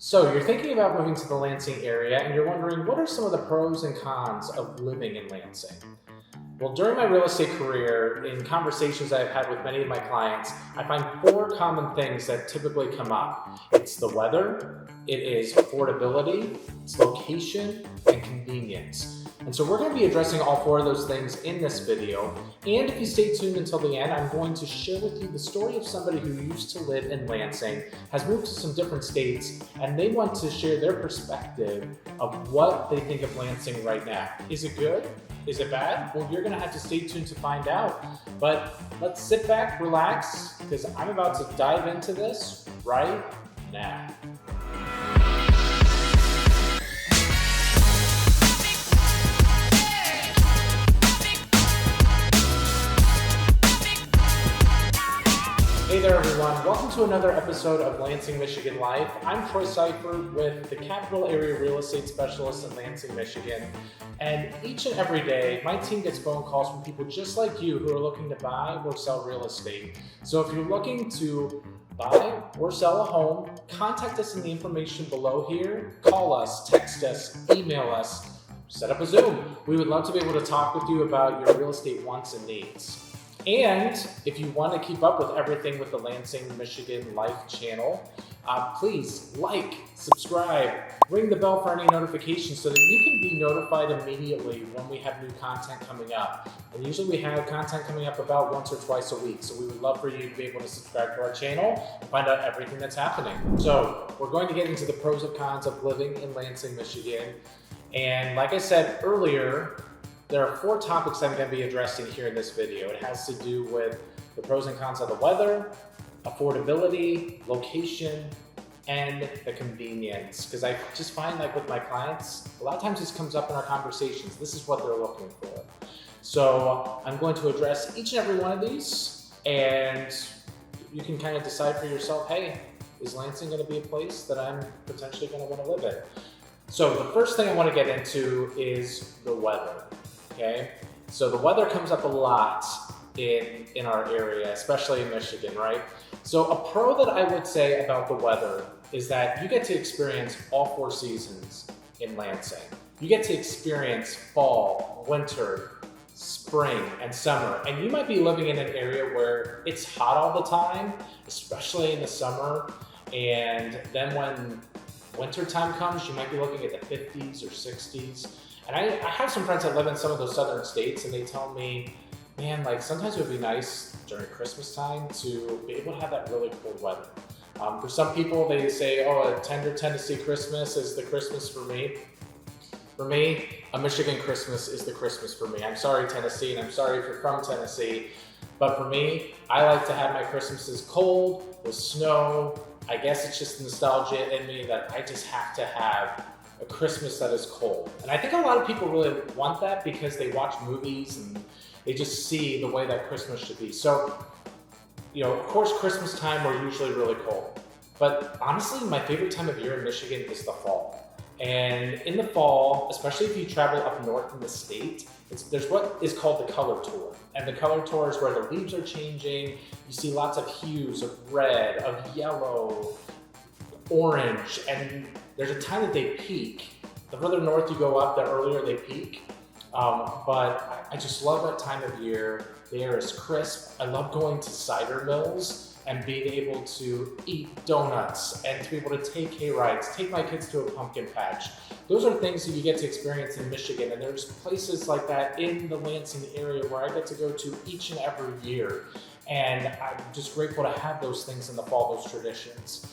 So you're thinking about moving to the Lansing area and you're wondering what are some of the pros and cons of living in Lansing? Well, during my real estate career, in conversations I've had with many of my clients, I find four common things that typically come up. It's the weather, it is affordability, it's location, and convenience. And so we're going to be addressing all four of those things in this video. And if you stay tuned until the end, I'm going to share with you the story of somebody who used to live in Lansing, has moved to some different states, and they want to share their perspective of what they think of Lansing right now. Is it good? Is it bad? Well, you're gonna have to stay tuned to find out. But let's sit back, relax, because I'm about to dive into this right now. Hey there everyone, welcome to another episode of Lansing Michigan Life. I'm Troy Seifert with the Capital Area Real Estate Specialist in Lansing, Michigan. And each and every day, my team gets phone calls from people just like you who are looking to buy or sell real estate. So if you're looking to buy or sell a home, contact us in the information below here. Call us, text us, email us, set up a Zoom. We would love to be able to talk with you about your real estate wants and needs. And if you want to keep up with everything with the Lansing Michigan Life channel, please like, subscribe, ring the bell for any notifications so that you can be notified immediately when we have new content coming up. And usually we have content coming up about once or twice a week. So we would love for you to be able to subscribe to our channel and find out everything that's happening. So we're going to get into the pros and cons of living in Lansing, Michigan. And like I said earlier, there are four topics I'm going to be addressing here in this video. It has to do with the pros and cons of the weather, affordability, location, and the convenience. Because I just find like with my clients, a lot of times this comes up in our conversations. This is what they're looking for. So I'm going to address each and every one of these, and you can kind of decide for yourself, hey, is Lansing going to be a place that I'm potentially going to want to live in? So the first thing I want to get into is the weather. Okay, so the weather comes up a lot in our area, especially in Michigan, right? So a pro that I would say about the weather is that you get to experience all four seasons in Lansing. You get to experience fall, winter, spring, and summer. And you might be living in an area where it's hot all the time, especially in the summer. And then when winter time comes, you might be looking at the 50s or 60s. And I have some friends that live in some of those southern states, and they tell me, man, like sometimes it would be nice during Christmas time to be able to have that really cold weather. For some people, they say, oh, a tender Tennessee Christmas is the Christmas for me. For me, a Michigan Christmas is the Christmas for me. I'm sorry, Tennessee, and I'm sorry if you're from Tennessee, but for me, I like to have my Christmases cold, with snow. I guess it's just nostalgia in me that I just have to have a Christmas that is cold. And I think a lot of people really want that because they watch movies and they just see the way that Christmas should be. So, you know, of course, Christmas time, we're usually really cold. But honestly, my favorite time of year in Michigan is the fall. And in the fall, especially if you travel up north in the state, there's what is called the color tour. And the color tour is where the leaves are changing. You see lots of hues of red, of yellow, orange, and there's a time that they peak. The further north you go up, the earlier they peak. But I just love that time of year. The air is crisp. I love going to cider mills and being able to eat donuts and to be able to take hay rides, take my kids to a pumpkin patch. Those are things that you get to experience in Michigan, and there's places like that in the Lansing area where I get to go to each and every year. And I'm just grateful to have those things in the fall, those traditions.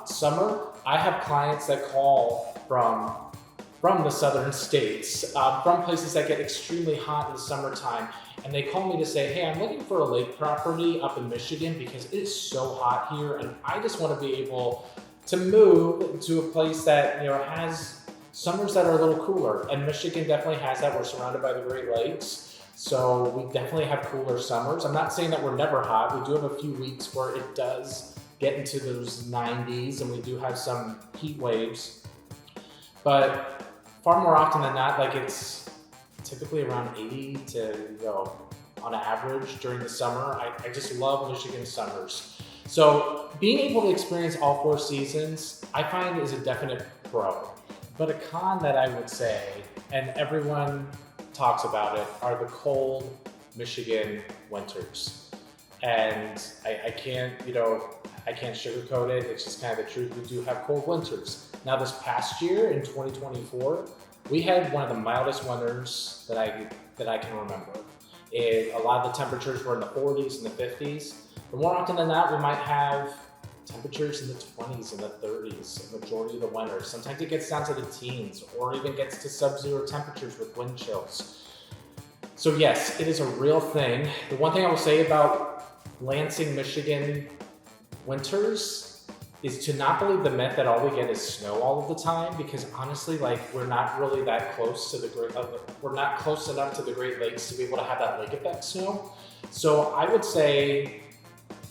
Summer, I have clients that call from the southern states, from places that get extremely hot in the summertime, and they call me to say, hey, I'm looking for a lake property up in Michigan because it is so hot here, and I just want to be able to move to a place that, you know, has summers that are a little cooler, and Michigan definitely has that. We're surrounded by the Great Lakes, so we definitely have cooler summers. I'm not saying that we're never hot. We do have a few weeks where it does get into those 90s, and we do have some heat waves, but far more often than not, like it's typically around 80 to, on average during the summer. I just love Michigan summers. So being able to experience all 4 seasons, I find is a definite pro. But a con that I would say, and everyone talks about it, are the cold Michigan winters. And I can't, I can't sugarcoat it. It's just kind of the truth. We do have cold winters. Now this past year in 2024, we had one of the mildest winters that I can remember. A lot of the temperatures were in the 40s and the 50s. But more often than not, we might have temperatures in the 20s and the 30s, the majority of the winter. Sometimes it gets down to the teens or even gets to sub-zero temperatures with wind chills. So yes, it is a real thing. The one thing I will say about Lansing, Michigan winters is to not believe the myth that all we get is snow all of the time, because honestly, we're not really that close to we're not close enough to the Great Lakes to be able to have that lake effect snow. So I would say,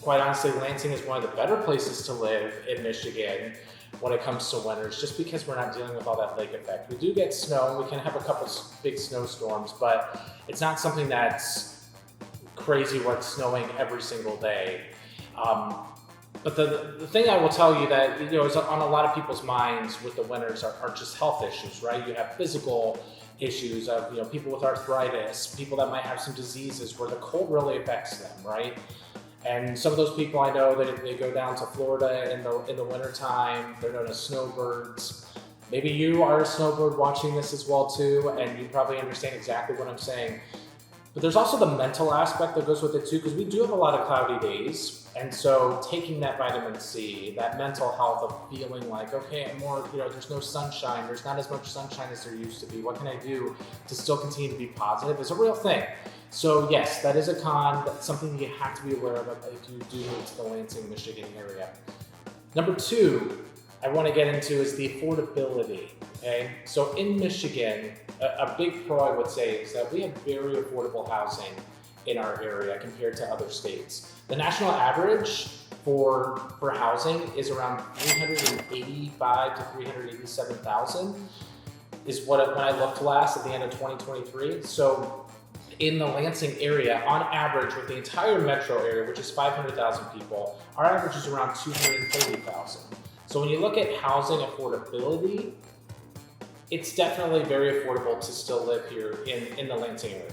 quite honestly, Lansing is one of the better places to live in Michigan when it comes to winters, just because we're not dealing with all that lake effect. We do get snow, we can have a couple big snowstorms, but it's not something that's crazy where it's snowing every single day. But the thing I will tell you that is on a lot of people's minds with the winters are just health issues, right? You have physical issues of people with arthritis, people that might have some diseases where the cold really affects them, right? And some of those people I know that they go down to Florida in the wintertime, they're known as snowbirds. Maybe you are a snowbird watching this as well too, and you probably understand exactly what I'm saying. But there's also the mental aspect that goes with it too, because we do have a lot of cloudy days. And so taking that vitamin C, that mental health of feeling like, okay, I'm more, there's no sunshine, there's not as much sunshine as there used to be. What can I do to still continue to be positive is a real thing. So yes, that is a con. That's something you have to be aware of if you do move to the Lansing, Michigan area. Number 2, I want to get into is the affordability. Okay, so in Michigan, a big pro I would say is that we have very affordable housing in our area compared to other states. The national average for housing is around 385 to 387,000 is when I looked last at the end of 2023. So in the Lansing area, on average with the entire metro area, which is 500,000 people, our average is around 230,000. So when you look at housing affordability, it's definitely very affordable to still live here in the Lansing area.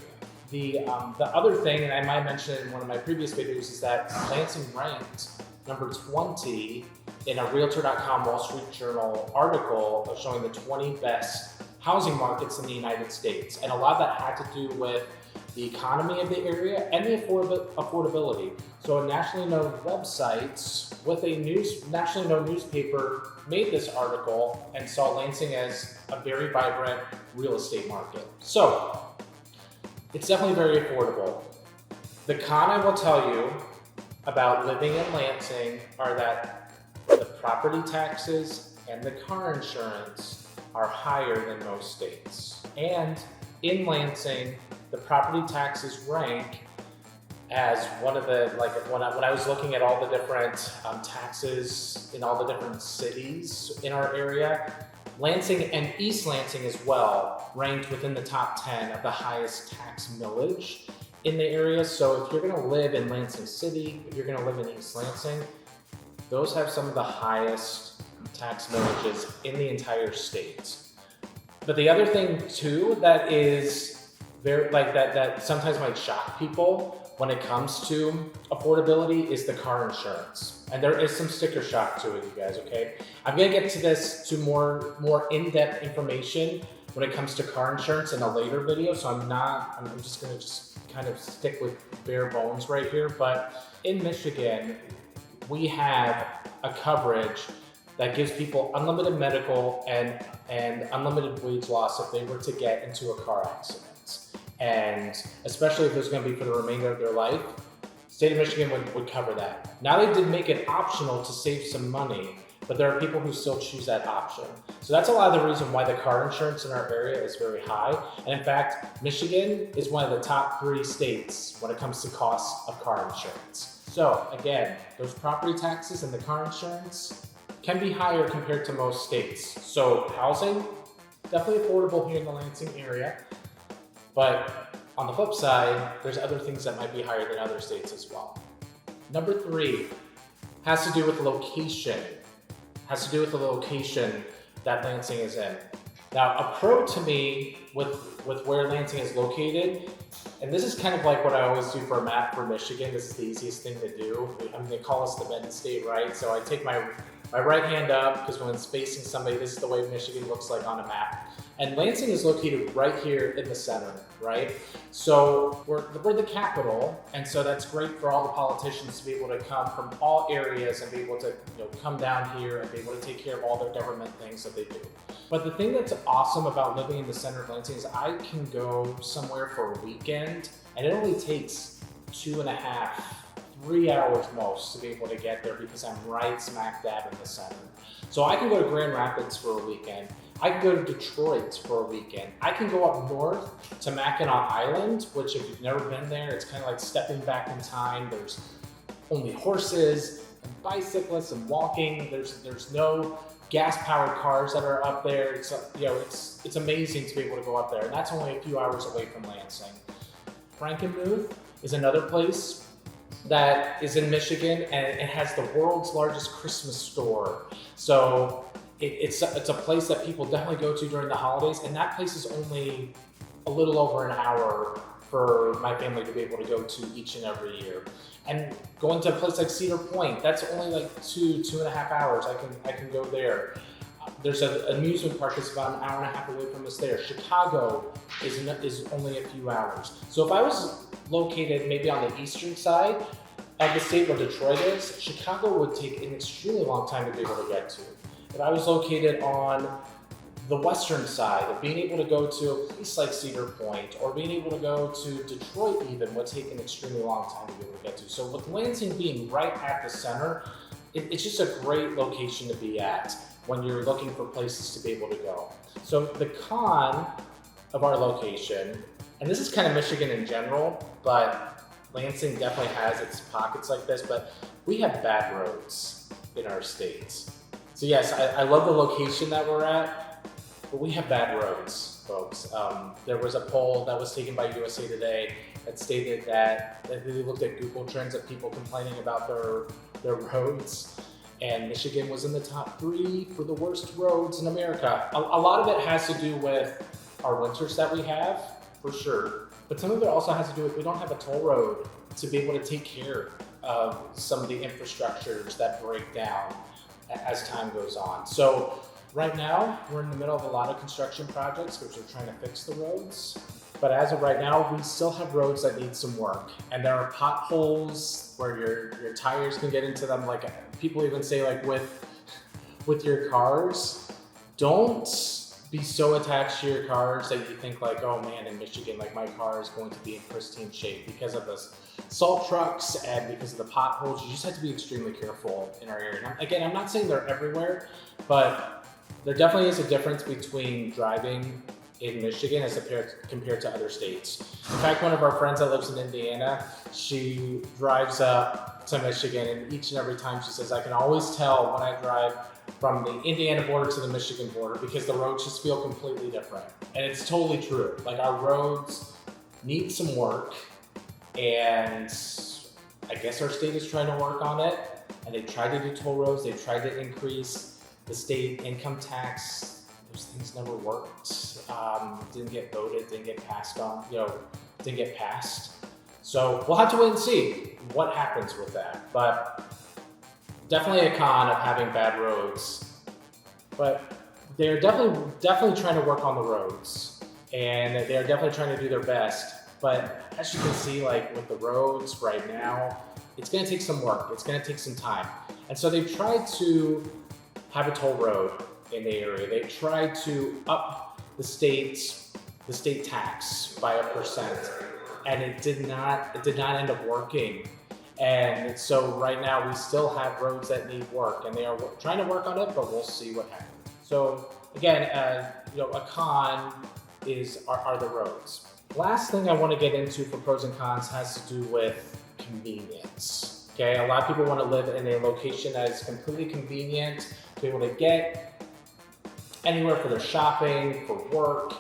The other thing, and I might mention in one of my previous videos, is that Lansing ranked number 20 in a Realtor.com Wall Street Journal article of showing the 20 best housing markets in the United States. And a lot of that had to do with the economy of the area and the affordability. So a nationally known website with a nationally known newspaper made this article and saw Lansing as a very vibrant real estate market. So it's definitely very affordable. The con I will tell you about living in Lansing are that the property taxes and the car insurance are higher than most states. And in Lansing, the property taxes rank as one of the, when I was looking at all the different taxes in all the different cities in our area, Lansing and East Lansing as well ranked within the top 10 of the highest tax millage in the area. So if you're gonna live in Lansing City, if you're gonna live in East Lansing, those have some of the highest tax millages in the entire state. But the other thing too that is very, that sometimes might shock people when it comes to affordability is the car insurance. And there is some sticker shock to it, you guys, okay? I'm gonna get to more in-depth information when it comes to car insurance in a later video, so I'm just gonna kind of stick with bare bones right here. But in Michigan, we have a coverage that gives people unlimited medical and unlimited wage loss if they were to get into a car accident. And especially if it was going to be for the remainder of their life, state of Michigan would cover that. Now they did make it optional to save some money, but there are people who still choose that option. So that's a lot of the reason why the car insurance in our area is very high. And in fact, Michigan is one of the top 3 states when it comes to cost of car insurance. So again, those property taxes and the car insurance can be higher compared to most states. So housing, definitely affordable here in the Lansing area. But on the flip side, there's other things that might be higher than other states as well. Number 3, has to do with location. Has to do with the location that Lansing is in. Now, a pro to me with where Lansing is located, and this is kind of like what I always do for a map for Michigan. This is the easiest thing to do. I mean, they call us the Bend State, right? So I take my right hand up because when it's facing somebody, this is the way Michigan looks like on a map. And Lansing is located right here in the center, right? So we're the capital, and so that's great for all the politicians to be able to come from all areas and be able to come down here and be able to take care of all their government things that they do. But the thing that's awesome about living in the center of Lansing is I can go somewhere for a weekend, and it only takes 2.5, 3 hours most to be able to get there because I'm right smack dab in the center. So I can go to Grand Rapids for a weekend. I can go to Detroit for a weekend. I can go up north to Mackinac Island, which if you've never been there, it's kind of like stepping back in time. There's only horses and bicyclists and walking. There's no gas-powered cars that are up there. It's amazing to be able to go up there, and that's only a few hours away from Lansing. Frankenmuth is another place that is in Michigan, and it has the world's largest Christmas store. So it's a place that people definitely go to during the holidays, and that place is only a little over an hour for my family to be able to go to each and every year. And going to a place like Cedar Point, that's only like 2.5 hours. I can go there. There's an amusement park that's about an hour and a half away from us there. Chicago is only a few hours. So if I was located maybe on the eastern side of the state where Detroit is, Chicago would take an extremely long time to be able to get to. If I was located on the western side, of being able to go to a place like Cedar Point or being able to go to Detroit even would take an extremely long time to be able to get to. So with Lansing being right at the center, it's just a great location to be at when you're looking for places to be able to go. So the con of our location, and this is kind of Michigan in general, but Lansing definitely has its pockets like this, but we have bad roads in our state. So yes, I love the location that we're at, but we have bad roads, folks. There was a poll that was taken by USA Today that stated that they looked at Google Trends of people complaining about their roads, and Michigan was in the top 3 for the worst roads in America. A lot of it has to do with our winters that we have, for sure, but some of it also has to do with we don't have a toll road to be able to take care of some of the infrastructures that break down as time goes on. So right now, we're in the middle of a lot of construction projects because we're trying to fix the roads. But as of right now, we still have roads that need some work. And there are potholes where your tires can get into them. Like people even say like with your cars, don't be so attached to your cars that you think like, oh man, in Michigan, like my car is going to be in pristine shape because of the salt trucks and because of the potholes. You just have to be extremely careful in our area. And again, I'm not saying they're everywhere, but there definitely is a difference between driving in Michigan as compared to other states. In fact, one of our friends that lives in Indiana, she drives up to Michigan, and each and every time she says, I can always tell when I drive from the Indiana border to the Michigan border because the roads just feel completely different. And it's totally true. Like our roads need some work, and I guess our state is trying to work on it, and they've tried to do toll roads, they've tried to increase the state income tax. Those things never worked. Didn't get voted, didn't get passed on, didn't get passed. So we'll have to wait and see what happens with that. But definitely a con of having bad roads. But they're definitely trying to work on the roads, and they're definitely trying to do their best. But as you can see, like with the roads right now, it's going to take some work. It's going to take some time. And so they've tried to have a toll road in the area. They tried to up the state tax by 1%, and it did not end up working. And so right now we still have roads that need work, and they are trying to work on it, but we'll see what happens. So again, a con are the roads. Last thing I want to get into for pros and cons has to do with convenience. Okay, a lot of people want to live in a location that is completely convenient to be able to get anywhere for their shopping, for work.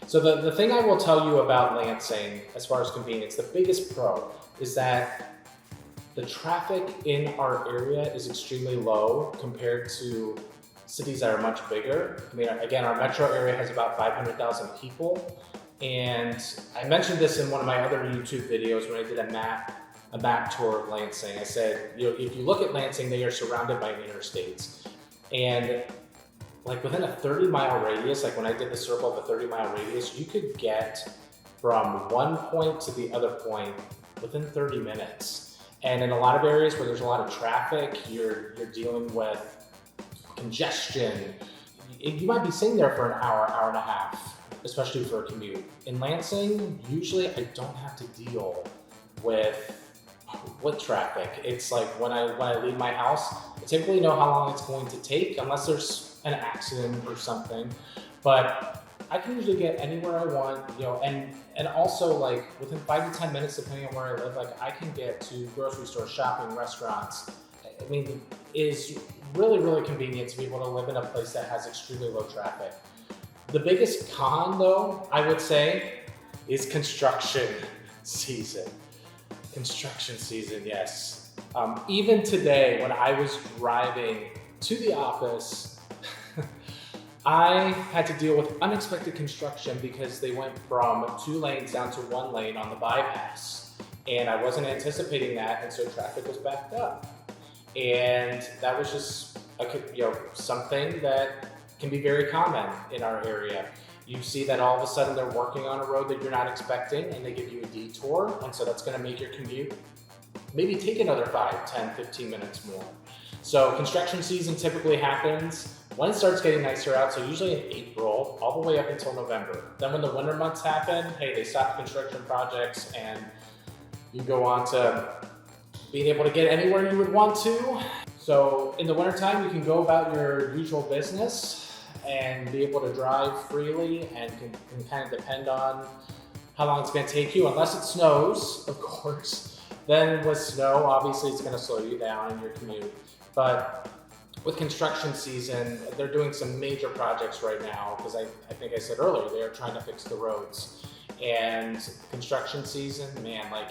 So the thing I will tell you about Lansing as far as convenience, the biggest pro is that The traffic in our area is extremely low compared to cities that are much bigger. I mean, again, our metro area has about 500,000 people. And I mentioned this in one of my other YouTube videos when I did a map tour of Lansing. I said, if you look at Lansing, they are surrounded by interstates. And like within a 30-mile radius, like when I did the circle of a 30-mile radius, you could get from one point to the other point within 30 minutes. And in a lot of areas where there's a lot of traffic, you're dealing with congestion. You might be sitting there for an hour, hour and a half, especially for a commute. In Lansing, usually I don't have to deal with traffic. It's like when I leave my house, I typically know how long it's going to take unless there's an accident or something. But I can usually get anywhere I want, and also like within 5 to 10 minutes, depending on where I live, like I can get to grocery stores, shopping, restaurants. I mean, it is really, really convenient to be able to live in a place that has extremely low traffic. The biggest con, though, I would say, is construction season. Construction season, yes. Even today, when I was driving to the office, I had to deal with unexpected construction because they went from 2 lanes down to 1 lane on the bypass. And I wasn't anticipating that, and so traffic was backed up. And that was just something that can be very common in our area. You see that all of a sudden they're working on a road that you're not expecting and they give you a detour, and so that's gonna make your commute maybe take another 5, 10, 15 minutes more. So construction season typically happens when it starts getting nicer out, so usually in April, all the way up until November. Then when the winter months happen, hey, they stop construction projects and you go on to being able to get anywhere you would want to. So in the wintertime, you can go about your usual business and be able to drive freely and can kind of depend on how long it's going to take you, unless it snows, of course. Then with snow, obviously it's going to slow you down in your commute. But with construction season, they're doing some major projects right now because I think I said earlier, they are trying to fix the roads. And construction season, man, like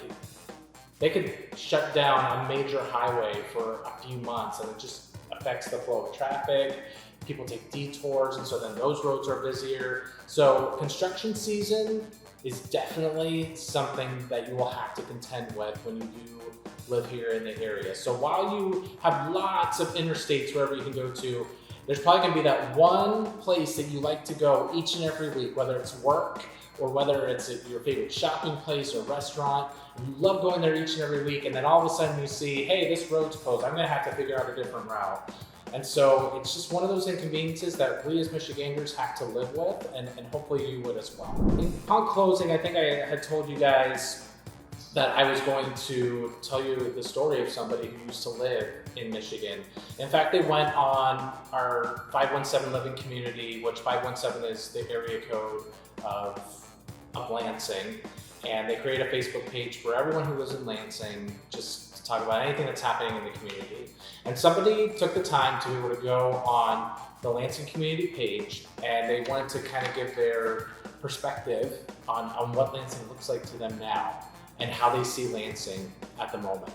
they could shut down a major highway for a few months and it just affects the flow of traffic. People take detours, and so then those roads are busier. So construction season is definitely something that you will have to contend with when you do live here in the area. So while you have lots of interstates wherever you can go to, there's probably gonna be that one place that you like to go each and every week, whether it's work or whether it's your favorite shopping place or restaurant. You love going there each and every week, and then all of a sudden you see, hey, this road's closed. I'm gonna have to figure out a different route. And so it's just one of those inconveniences that we as Michiganders have to live with, and hopefully you would as well. Upon closing, I think I had told you guys that I was going to tell you the story of somebody who used to live in Michigan. In fact, they went on our 517 living community, which 517 is the area code of Lansing. And they create a Facebook page for everyone who lives in Lansing, just to talk about anything that's happening in the community. And somebody took the time to be able to go on the Lansing community page, and they wanted to kind of give their perspective on what Lansing looks like to them now and how they see Lansing at the moment.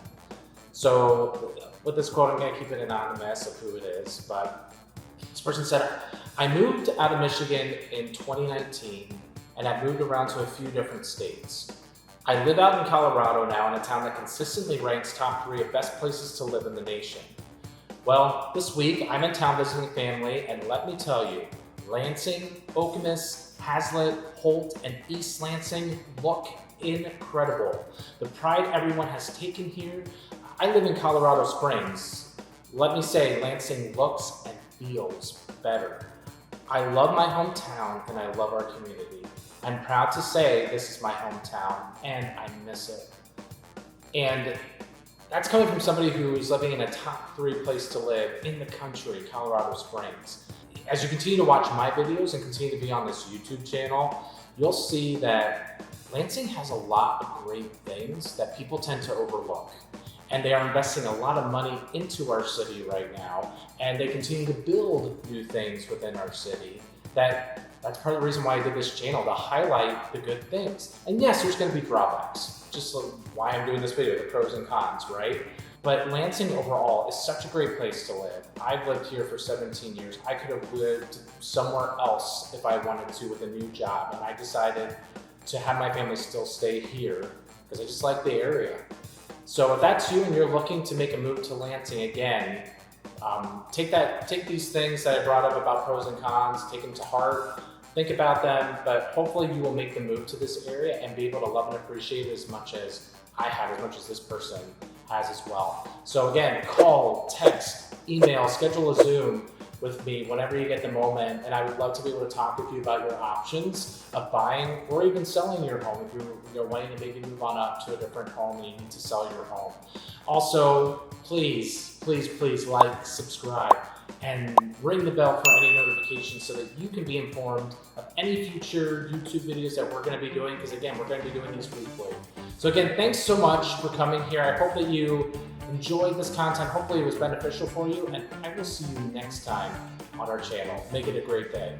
So with this quote, I'm going to keep it anonymous of who it is, but this person said, I moved out of Michigan in 2019, and I've moved around to a few different states. I live out in Colorado now in a town that consistently ranks top 3 of best places to live in the nation. Well, this week I'm in town visiting family, and let me tell you, Lansing, Okemos, Hazlet, Holt, and East Lansing look incredible. The pride everyone has taken here. I live in Colorado Springs. Let me say, Lansing looks and feels better. I love my hometown and I love our community. I'm proud to say this is my hometown and I miss it. And that's coming from somebody who's living in a top 3 place to live in the country, Colorado Springs. As you continue to watch my videos and continue to be on this YouTube channel, you'll see that Lansing has a lot of great things that people tend to overlook. And they are investing a lot of money into our city right now, and they continue to build new things within our city. That's part of the reason why I did this channel, to highlight the good things. And yes, there's gonna be drawbacks, just like why I'm doing this video, the pros and cons, right? But Lansing overall is such a great place to live. I've lived here for 17 years. I could have lived somewhere else if I wanted to with a new job, and I decided to have my family still stay here because I just like the area. So if that's you and you're looking to make a move to Lansing again, take these things that I brought up about pros and cons, take them to heart, think about them, but hopefully you will make the move to this area and be able to love and appreciate it as much as I have, as much as this person has as well. So again, call, text, email, schedule a Zoom with me whenever you get the moment, and I would love to be able to talk with you about your options of buying or even selling your home if you're wanting to maybe move on up to a different home and you need to sell your home. Also, please like, subscribe, and ring the bell for any notifications so that you can be informed of any future YouTube videos that we're going to be doing, because again, we're going to be doing these weekly. So again, thanks so much for coming here. I hope that you enjoyed this content. Hopefully it was beneficial for you, and I will see you next time on our channel. Make it a great day.